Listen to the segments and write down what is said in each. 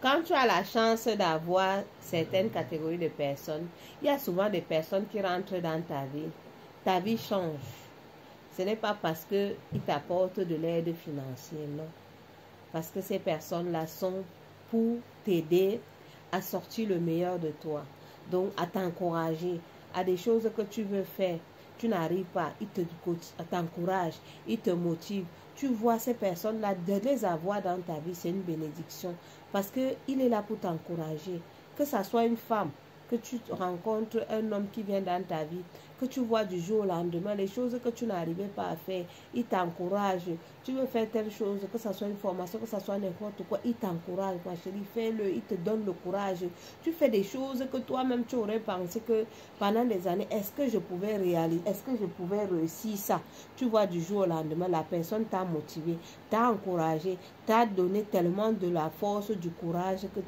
Quand tu as la chance d'avoir certaines catégories de personnes, il y a souvent des personnes qui rentrent dans ta vie change. Ce n'est pas parce qu'ils t'apportent de l'aide financière, non. Parce que ces personnes-là sont pour t'aider à sortir le meilleur de toi. Donc, à t'encourager à des choses que tu veux faire. Tu n'arrives pas, ils t'encouragent, ils te motivent. Tu vois ces personnes-là, de les avoir dans ta vie, c'est une bénédiction. Parce qu'il est là pour t'encourager. Que ça soit une femme, que tu rencontres un homme qui vient dans ta vie, que tu vois du jour au lendemain, les choses que tu n'arrivais pas à faire, il t'encourage. Tu veux faire telle chose, que ce soit une formation, que ce soit n'importe quoi, il t'encourage, ma chérie, fais-le, il te donne le courage. Tu fais des choses que toi-même tu aurais pensé que pendant des années, est-ce que je pouvais réaliser, est-ce que je pouvais réussir ça? Tu vois du jour au lendemain, la personne t'a motivé, t'a encouragé, t'a donné tellement de la force, du courage que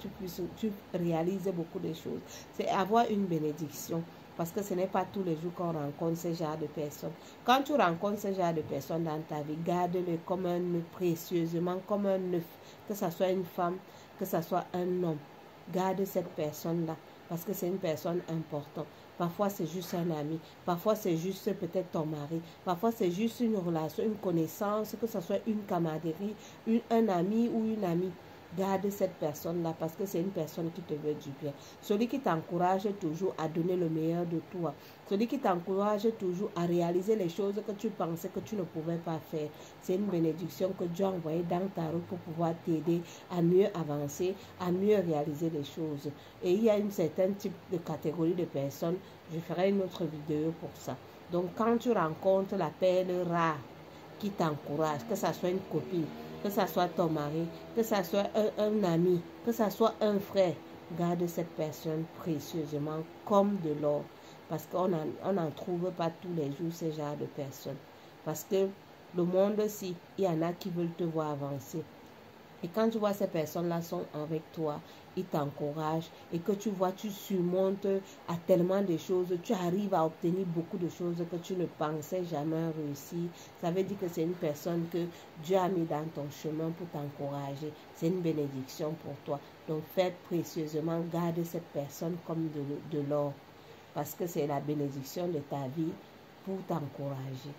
tu réalises beaucoup de choses. C'est avoir une bénédiction. Parce que ce n'est pas tous les jours qu'on rencontre ce genre de personnes. Quand tu rencontres ce genre de personnes dans ta vie, garde-le comme un œuf, précieusement, comme un œuf. Que ce soit une femme, que ce soit un homme. Garde cette personne-là. Parce que c'est une personne importante. Parfois, c'est juste un ami. Parfois, c'est juste peut-être ton mari. Parfois, c'est juste une relation, une connaissance, que ce soit une camaraderie, un ami ou une amie. Garde cette personne-là parce que c'est une personne qui te veut du bien. Celui qui t'encourage toujours à donner le meilleur de toi. Celui qui t'encourage toujours à réaliser les choses que tu pensais que tu ne pouvais pas faire. C'est une bénédiction que Dieu a envoyée dans ta route pour pouvoir t'aider à mieux avancer, à mieux réaliser les choses. Et il y a une certaine type de catégorie de personnes. Je ferai une autre vidéo pour ça. Donc quand tu rencontres la perle rare qui t'encourage, que ça soit une copine, que ça soit ton mari, que ça soit un ami, que ça soit un frère, garde cette personne précieusement comme de l'or. Parce qu'on n'en trouve pas tous les jours ce genre de personnes. Parce que le monde-ci, il y en a qui veulent te voir avancer. Et quand tu vois ces personnes-là sont avec toi, ils t'encouragent et que tu vois, tu surmontes à tellement de choses, tu arrives à obtenir beaucoup de choses que tu ne pensais jamais réussir. Ça veut dire que c'est une personne que Dieu a mis dans ton chemin pour t'encourager. C'est une bénédiction pour toi. Donc faites précieusement, garde cette personne comme de l'or. Parce que c'est la bénédiction de ta vie pour t'encourager.